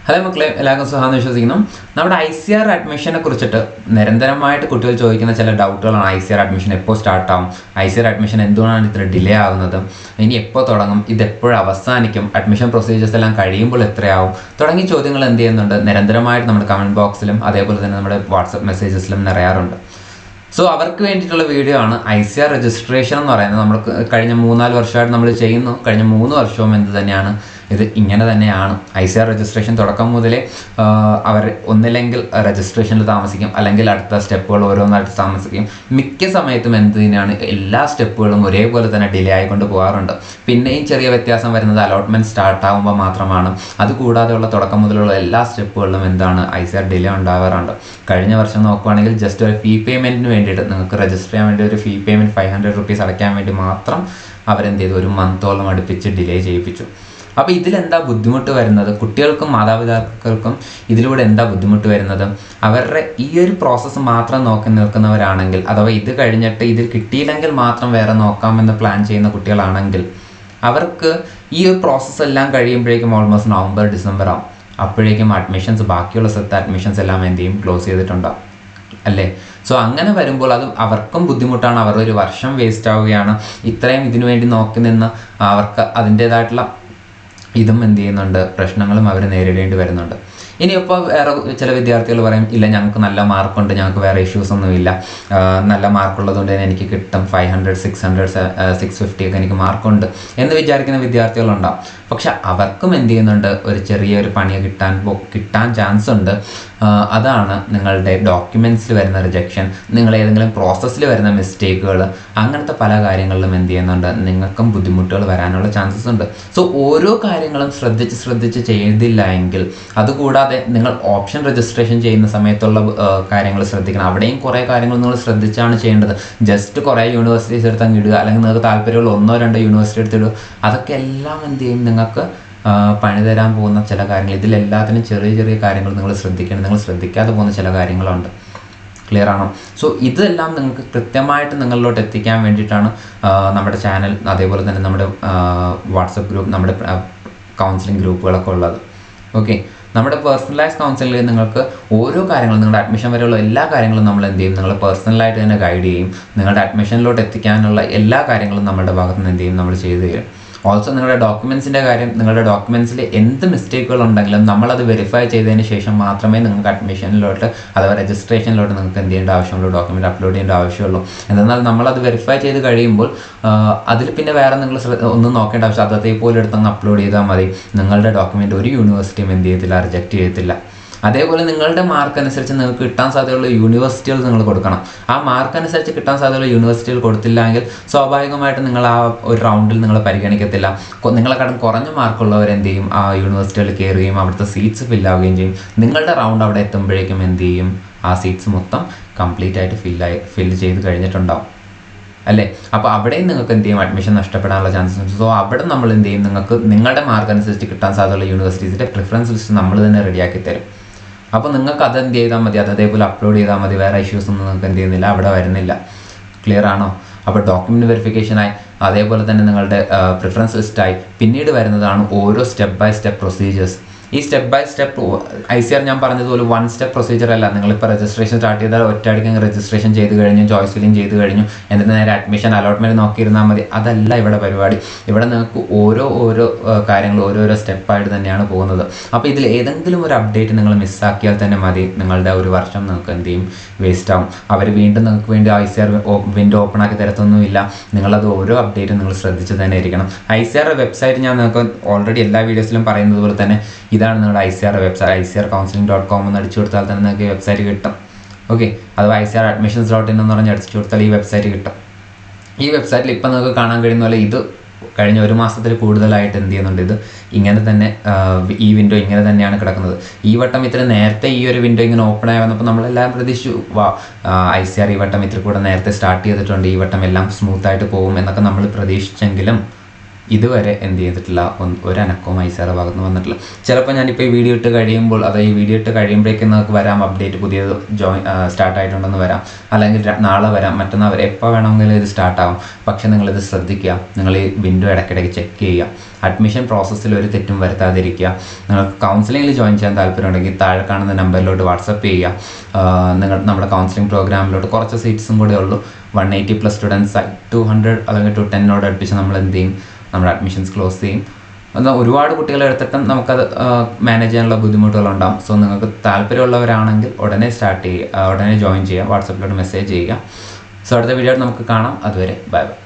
Hello മക്കളെ, എല്ലാവർക്കും സുഖമാണെന്ന് വിശ്വസിക്കുന്നു. നമ്മുടെ ICAR അഡ്മിഷനെ കുറിച്ചിട്ട് നിരന്തരമായിട്ട് കുട്ടികൾ ചോദിക്കുന്ന ചില ഡൗട്ടുകളാണ്. ICAR അഡ്മിഷൻ എപ്പോൾ സ്റ്റാർട്ടാവും, ICAR അഡ്മിഷൻ എന്തുകൊണ്ടാണ് ഇത്ര ഡിലേ ആവുന്നത്, ഇനി എപ്പോൾ തുടങ്ങും, ഇത് എപ്പോഴും അവസാനിക്കും, അഡ്മിഷൻ പ്രൊസീജിയേഴ്സ് എല്ലാം കഴിയുമ്പോൾ എത്രയാവും തുടങ്ങിയ ചോദ്യങ്ങൾ എന്ത് ചെയ്യുന്നുണ്ട്, നിരന്തരമായിട്ട് നമ്മുടെ കമൻറ്റ് ബോക്സിലും അതേപോലെ തന്നെ നമ്മുടെ വാട്സപ്പ് മെസ്സേജസിലും നിറയാറുണ്ട്. സോ അവർക്ക് വേണ്ടിയിട്ടുള്ള വീഡിയോ ആണ് ICAR രജിസ്ട്രേഷൻ എന്ന് പറയുന്നത്. നമ്മൾ കഴിഞ്ഞ 3-4 വർഷമായിട്ട് നമ്മൾ ചെയ്യുന്നു. കഴിഞ്ഞ 3 വർഷവും എന്ത് തന്നെയാണ്, ഇത് ഇങ്ങനെ തന്നെയാണ്. ICAR രജിസ്ട്രേഷൻ തുടക്കം മുതലേ അവർ ഒന്നില്ലെങ്കിൽ രജിസ്ട്രേഷനിൽ താമസിക്കും, അല്ലെങ്കിൽ അടുത്ത സ്റ്റെപ്പുകൾ ഓരോന്നായിട്ട് താമസിക്കും. മിക്ക സമയത്തും എന്ത് തന്നെയാണ്, എല്ലാ സ്റ്റെപ്പുകളും ഒരേപോലെ തന്നെ ഡിലേ ആയിക്കൊണ്ട് പോകാറുണ്ട്. പിന്നെയും ചെറിയ വ്യത്യാസം വരുന്നത് അലോട്ട്മെൻറ്റ് സ്റ്റാർട്ട് ആകുമ്പോൾ മാത്രമാണ്. അതുകൂടാതെയുള്ള തുടക്കം മുതലുള്ള എല്ലാ സ്റ്റെപ്പുകളിലും എന്താണ് ICAR ഡിലേ ഉണ്ടാവാറുണ്ട്. കഴിഞ്ഞ വർഷം നോക്കുകയാണെങ്കിൽ ജസ്റ്റ് ഒരു ഫീ പേയ്മെൻറ്റിന് വേണ്ടിയിട്ട്, നിങ്ങൾക്ക് രജിസ്റ്റർ ചെയ്യാൻ വേണ്ടി ഒരു ഫീ പേയ്മെൻറ്റ് 500 rupees അടയ്ക്കാൻ വേണ്ടി മാത്രം അവരെന്ത് ചെയ്തു, 1 month-ഓളം അടുപ്പിച്ച് ഡിലേ ചെയ്യിപ്പിച്ചു. അപ്പോൾ ഇതിലെന്താ ബുദ്ധിമുട്ട് വരുന്നത്, കുട്ടികൾക്കും മാതാപിതാക്കൾക്കും ഇതിലൂടെ എന്താ ബുദ്ധിമുട്ട് വരുന്നത്? അവരുടെ ഈ ഒരു പ്രോസസ്സ് മാത്രം നോക്കി നിൽക്കുന്നവരാണെങ്കിൽ, അഥവാ ഇത് കഴിഞ്ഞിട്ട് ഇതിൽ കിട്ടിയില്ലെങ്കിൽ മാത്രം വേറെ നോക്കാമെന്ന് പ്ലാൻ ചെയ്യുന്ന കുട്ടികളാണെങ്കിൽ, അവർക്ക് ഈ ഒരു പ്രോസസ്സ് എല്ലാം കഴിയുമ്പോഴേക്കും ഓൾമോസ്റ്റ് നവംബർ ഡിസംബർ ആവും. അപ്പോഴേക്കും അഡ്മിഷൻസ്, ബാക്കിയുള്ള സ്ഥലത്തെ അഡ്മിഷൻസ് എല്ലാം എന്ത് ചെയ്യും, ക്ലോസ് ചെയ്തിട്ടുണ്ടാവും അല്ലേ. സോ അങ്ങനെ വരുമ്പോൾ അത് അവർക്കും ബുദ്ധിമുട്ടാണ്. അവരുടെ ഒരു വർഷം വേസ്റ്റ് ആവുകയാണ്. ഇത്രയും ഇതിനു വേണ്ടി നോക്കി നിന്ന് അവർക്ക് അതിൻ്റേതായിട്ടുള്ള ഇതും എന്ത് ചെയ്യുന്നുണ്ട്, പ്രശ്നങ്ങളും അവർ നേരിടേണ്ടി വരുന്നുണ്ട്. ഇനിയിപ്പോൾ വേറെ ചില വിദ്യാർത്ഥികൾ പറയും, ഇല്ല ഞങ്ങൾക്ക് നല്ല മാർക്കുണ്ട്, ഞങ്ങൾക്ക് വേറെ ഇഷ്യൂസ് ഒന്നുമില്ല, നല്ല മാർക്കുള്ളതുകൊണ്ട് തന്നെ എനിക്ക് കിട്ടും, 500, 600, 650 ഒക്കെ എനിക്ക് മാർക്കുണ്ട് എന്ന് വിചാരിക്കുന്ന വിദ്യാർത്ഥികളുണ്ടാവും. പക്ഷെ അവർക്കും എന്ത് ചെയ്യുന്നുണ്ട്, ഒരു ചെറിയൊരു പണി കിട്ടാൻ ചാൻസ് ഉണ്ട്. അതാണ് നിങ്ങളുടെ ഡോക്യുമെൻറ്റ്സിൽ വരുന്ന റിജക്ഷൻ, നിങ്ങൾ ഏതെങ്കിലും പ്രോസസ്സിൽ വരുന്ന മിസ്റ്റേക്കുകൾ, അങ്ങനത്തെ പല കാര്യങ്ങളിലും എന്ത് ചെയ്യുന്നുണ്ട്, നിങ്ങൾക്കും ബുദ്ധിമുട്ടുകൾ വരാനുള്ള ചാൻസസ് ഉണ്ട്. സോ ഓരോ കാര്യങ്ങളും ശ്രദ്ധിച്ച് ചെയ്തില്ല എങ്കിൽ, അതുകൂടാതെ നിങ്ങൾ ഓപ്ഷൻ രജിസ്ട്രേഷൻ ചെയ്യുന്ന സമയത്തുള്ള കാര്യങ്ങൾ ശ്രദ്ധിക്കണം. അവിടെയും കുറേ കാര്യങ്ങൾ നിങ്ങൾ ശ്രദ്ധിച്ചാണ് ചെയ്യേണ്ടത്. ജസ്റ്റ് കുറേ യൂണിവേഴ്സിറ്റീസ് എടുത്ത് അങ്ങ് ഇടുക, അല്ലെങ്കിൽ നിങ്ങൾക്ക് താല്പര്യമുള്ള 1-2 യൂണിവേഴ്സിറ്റി എടുത്തിടുക, അതൊക്കെ എല്ലാം എന്ത് ചെയ്യും, നിങ്ങൾക്ക് പണി തരാൻ പോകുന്ന ചില കാര്യങ്ങൾ. ഇതിലെല്ലാത്തിനും ചെറിയ കാര്യങ്ങൾ നിങ്ങൾ ശ്രദ്ധിക്കണം. നിങ്ങൾ ശ്രദ്ധിക്കാതെ പോകുന്ന ചില കാര്യങ്ങളുണ്ട്. ക്ലിയർ ആണോ? സോ ഇതെല്ലാം നിങ്ങൾക്ക് കൃത്യമായിട്ട് നിങ്ങളിലോട്ട് എത്തിക്കാൻ വേണ്ടിയിട്ടാണ് നമ്മുടെ ചാനൽ, അതേപോലെ തന്നെ നമ്മുടെ വാട്സപ്പ് ഗ്രൂപ്പ്, നമ്മുടെ കൗൺസിലിംഗ് ഗ്രൂപ്പുകളൊക്കെ ഉള്ളത്. ഓക്കെ, നമ്മുടെ പേഴ്സണലൈസ് കൗൺസിലിംഗിൽ നിങ്ങൾക്ക് ഓരോ കാര്യങ്ങളും, നിങ്ങളുടെ അഡ്മിഷൻ വരെയുള്ള എല്ലാ കാര്യങ്ങളും നമ്മൾ എന്ത് ചെയ്യും, നിങ്ങൾ പേഴ്സണലായിട്ട് തന്നെ ഗൈഡ് ചെയ്യും. നിങ്ങളുടെ അഡ്മിഷനിലോട്ട് എത്തിക്കാനുള്ള എല്ലാ കാര്യങ്ങളും നമ്മുടെ ഭാഗത്ത് നിന്ന് എന്ത് ചെയ്യും, നമ്മൾ ചെയ്തു തരും. ഓൾസോ നിങ്ങളുടെ ഡോക്യുമെൻസിൻ്റെ കാര്യം, നിങ്ങളുടെ ഡോക്യുമെൻസിൽ എന്ത് മിസ്റ്റേക്കുകൾ ഉണ്ടെങ്കിലും നമ്മളത് വെരിഫൈ ചെയ്തതിന് ശേഷം മാത്രമേ നിങ്ങൾക്ക് അഡ്മിഷനിലോട്ട് അഥവാ രജിസ്ട്രേഷനിലോട്ട് നിങ്ങൾക്ക് എന്ത് ചെയ്യേണ്ട ആവശ്യമുള്ളൂ, ഡോക്യുമെൻറ്റ് അപ്ലോഡ് ചെയ്യേണ്ട ആവശ്യമുള്ളൂ. എന്നാൽ നമ്മളത് വെരിഫൈ ചെയ്ത് കഴിയുമ്പോൾ അതിൽ പിന്നെ വേറെ നിങ്ങൾ ഒന്നും നോക്കേണ്ട ആവശ്യം, അതേപോലെ എടുത്തങ്ങ് അപ്ലോഡ് ചെയ്താൽ മതി. നിങ്ങളുടെ ഡോക്യുമെൻറ്റ് ഒരു യൂണിവേഴ്സിറ്റിയും എന്ത് ചെയ്യത്തില്ല, റിജക്റ്റ് ചെയ്യത്തില്ല. അതേപോലെ നിങ്ങളുടെ മാർക്ക് അനുസരിച്ച് നിങ്ങൾക്ക് കിട്ടാൻ സാധ്യതയുള്ള യൂണിവേഴ്സിറ്റികൾ നിങ്ങൾ കൊടുക്കണം. ആ മാർക്ക് അനുസരിച്ച് കിട്ടാൻ സാധ്യതയുള്ള യൂണിവേഴ്സിറ്റികൾ കൊടുത്തില്ലെങ്കിൽ സ്വാഭാവികമായിട്ടും നിങ്ങൾ ആ ഒരു റൗണ്ടിൽ നിങ്ങൾ പരിഗണിക്കത്തില്ല. നിങ്ങളെക്കാളും കുറഞ്ഞ മാർക്കുള്ളവർ എന്ത് ചെയ്യും, ആ യൂണിവേഴ്സിറ്റികളിൽ കയറുകയും അവിടുത്തെ സീറ്റ്സ് ഫില്ലാവുകയും ചെയ്യും. നിങ്ങളുടെ റൗണ്ട് അവിടെ എത്തുമ്പോഴേക്കും എന്ത് ചെയ്യും, ആ സീറ്റ്സ് മൊത്തം കംപ്ലീറ്റ് ആയിട്ട് ഫില്ല് ചെയ്ത് കഴിഞ്ഞിട്ടുണ്ടാവും അല്ലേ. അപ്പോൾ അവിടെയും നിങ്ങൾക്ക് എന്ത് ചെയ്യും, അഡ്മിഷൻ നഷ്ടപ്പെടാനുള്ള ചാൻസസ് ഉണ്ട്. സോ അവിടെ നമ്മൾ എന്ത് ചെയ്യും, നിങ്ങൾക്ക് നിങ്ങളുടെ മാർക്ക് അനുസരിച്ച് കിട്ടാൻ സാധ്യതയുള്ള യൂണിവേഴ്സിറ്റീസിൻ്റെ പ്രിഫറൻസ് ലിസ്റ്റ് നമ്മൾ തന്നെ റെഡിയാക്കി തരും. അപ്പോൾ നിങ്ങൾക്ക് അതെന്ത് ചെയ്താൽ മതി, അതേപോലെ അപ്ലോഡ് ചെയ്താൽ മതി. വേറെ ഇഷ്യൂസ് ഒന്നും നിങ്ങൾക്ക് എന്ത് ചെയ്യുന്നില്ല, അവിടെ വരുന്നില്ല. ക്ലിയർ ആണോ? അപ്പോൾ ഡോക്യുമെൻറ്റ് വെരിഫിക്കേഷനായി, അതേപോലെ തന്നെ നിങ്ങളുടെ പ്രിഫറൻസ് ലിസ്റ്റായി, പിന്നീട് വരുന്നതാണ് ഓരോ സ്റ്റെപ്പ് ബൈ സ്റ്റെപ്പ് പ്രൊസീജിയേഴ്സ്. ഈ സ്റ്റെപ്പ് ബൈ സ്റ്റെപ്പ് ICAR ഞാൻ പറഞ്ഞതുപോലെ 1 step പ്രൊസീജിയർ അല്ല. നിങ്ങളിപ്പോൾ രജിസ്ട്രേഷൻ സ്റ്റാർട്ട് ചെയ്താൽ ഒറ്റയടിക്ക് രജിസ്ട്രേഷൻ ചെയ്ത് കഴിഞ്ഞു, ചോയ്സ് ഫില്ലിംഗ് ചെയ്ത് കഴിഞ്ഞു, എന്നിട്ട് നേരെ അഡ്മിഷൻ അലോട്ട്മെൻറ്റ് നോക്കിയിരുന്നാൽ മതി. അതല്ല ഇവിടെ പരിപാടി. ഇവിടെ നിങ്ങൾക്ക് ഓരോ കാര്യങ്ങൾ ഓരോരോ സ്റ്റെപ്പായിട്ട് തന്നെയാണ് പോകുന്നത്. അപ്പോൾ ഇതിൽ ഏതെങ്കിലും ഒരു അപ്ഡേറ്റ് നിങ്ങൾ മിസ്സാക്കിയാൽ തന്നെ മതി, നിങ്ങളുടെ ഒരു വർഷം നിങ്ങൾക്ക് എന്ത് ചെയ്യും, വേസ്റ്റ് ആവും. അവർ വീണ്ടും നിങ്ങൾക്ക് വേണ്ടി ICAR വിൻഡോ ഓപ്പൺ ആക്കി തരത്തൊന്നുമില്ല. നിങ്ങളത് ഓരോ അപ്ഡേറ്റും നിങ്ങൾ ശ്രദ്ധിച്ച് തന്നെ ഇരിക്കണം. ICAR വെബ്സൈറ്റ് ഞാൻ നിങ്ങൾക്ക് ഓൾറെഡി എല്ലാ വീഡിയോസിലും പറയുന്നത് പോലെ തന്നെ ഇതാണ് നിങ്ങളുടെ ICAR വെബ്സൈറ്റ്. ICARcounseling.com എന്ന് അടിച്ചു കൊടുത്താൽ തന്നെ നിങ്ങൾക്ക് ഈ വെബ്സൈറ്റ് കിട്ടും. ഓക്കെ, അഥവാ ICARadmissions.in എന്ന് പറഞ്ഞ് അടിച്ചു കൊടുത്താൽ ഈ വെബ്സൈറ്റ് കിട്ടും. ഈ വെബ്സൈറ്റിൽ ഇപ്പം നിങ്ങൾക്ക് കാണാൻ കഴിയുന്ന പോലെ ഇത് കഴിഞ്ഞ 1 മാസത്തിൽ കൂടുതലായിട്ട് എന്ത് ചെയ്യുന്നുണ്ട്, ഇത് ഇങ്ങനെ തന്നെ ഈ വിൻഡോ ഇങ്ങനെ തന്നെയാണ് കിടക്കുന്നത്. ഈ വട്ടം ഇത്ര നേരത്തെ ഈ ഒരു വിൻഡോ ഇങ്ങനെ ഓപ്പൺ ആയി വന്നപ്പോൾ നമ്മളെല്ലാം പ്രതീക്ഷിച്ചു, ICAR ഈ വട്ടം ഇത്ര കൂടെ നേരത്തെ സ്റ്റാർട്ട് ചെയ്തിട്ടുണ്ട്, ഈ വട്ടം എല്ലാം സ്മൂത്തായിട്ട് പോകും എന്നൊക്കെ നമ്മൾ പ്രതീക്ഷിച്ചെങ്കിലും ഇതുവരെ എന്ത് ചെയ്തിട്ടില്ല, ഒരനക്കവും ഐസിആർ ഭാഗത്ത് നിന്ന് വന്നിട്ടില്ല. ചിലപ്പോൾ ഞാനിപ്പോൾ ഈ വീഡിയോ ഇട്ട് കഴിയുമ്പോൾ, ഈ വീഡിയോ ഇട്ട് കഴിയുമ്പോഴേക്കും നിങ്ങൾക്ക് വരാം അപ്ഡേറ്റ്, പുതിയത് സ്റ്റാർട്ട് ആയിട്ടുണ്ടെന്ന് വരാം, അല്ലെങ്കിൽ നാളെ വരാം, മറ്റന്നാൾ വരെ, എപ്പോൾ വേണമെങ്കിലും ഇത് സ്റ്റാർട്ടാകും. പക്ഷേ നിങ്ങളിത് ശ്രദ്ധിക്കുക, നിങ്ങൾ ഈ വിൻഡോ ഇടയ്ക്കിടയ്ക്ക് ചെക്ക് ചെയ്യുക, അഡ്മിഷൻ പ്രോസസ്സിൽ ഒരു തെറ്റും വരുത്താതിരിക്കുക. നിങ്ങൾക്ക് കൗൺസിലിങ്ങിൽ ജോയിൻ ചെയ്യാൻ താല്പര്യമുണ്ടെങ്കിൽ താഴെ കാണുന്ന നമ്പറിലോട്ട് വാട്സപ്പ് ചെയ്യുക. നമ്മുടെ കൗൺസിലിംഗ് പ്രോഗ്രാമിലോട്ട് കുറച്ച് സീറ്റ്സും കൂടെ ഉള്ളൂ. 180+ സ്റ്റുഡൻസ് 200 അല്ലെങ്കിൽ 210 അടുപ്പിച്ച് നമ്മൾ എന്ത് ചെയ്യും, നമ്മുടെ അഡ്മിഷൻസ് ക്ലോസ് ചെയ്യും. എന്നാൽ ഒരുപാട് കുട്ടികളെ എടുത്തിട്ടും നമുക്കത് മാനേജ് ചെയ്യാനുള്ള ബുദ്ധിമുട്ടുകളുണ്ടാകും. സോ നിങ്ങൾക്ക് താല്പര്യമുള്ളവരാണെങ്കിൽ ഉടനെ സ്റ്റാർട്ട് ചെയ്യുക, ഉടനെ ജോയിൻ ചെയ്യുക, വാട്സപ്പിലോട്ട് മെസ്സേജ് ചെയ്യുക. സോ അടുത്ത വീഡിയോ നമുക്ക് കാണാം. അതുവരെ ബൈ ബൈ.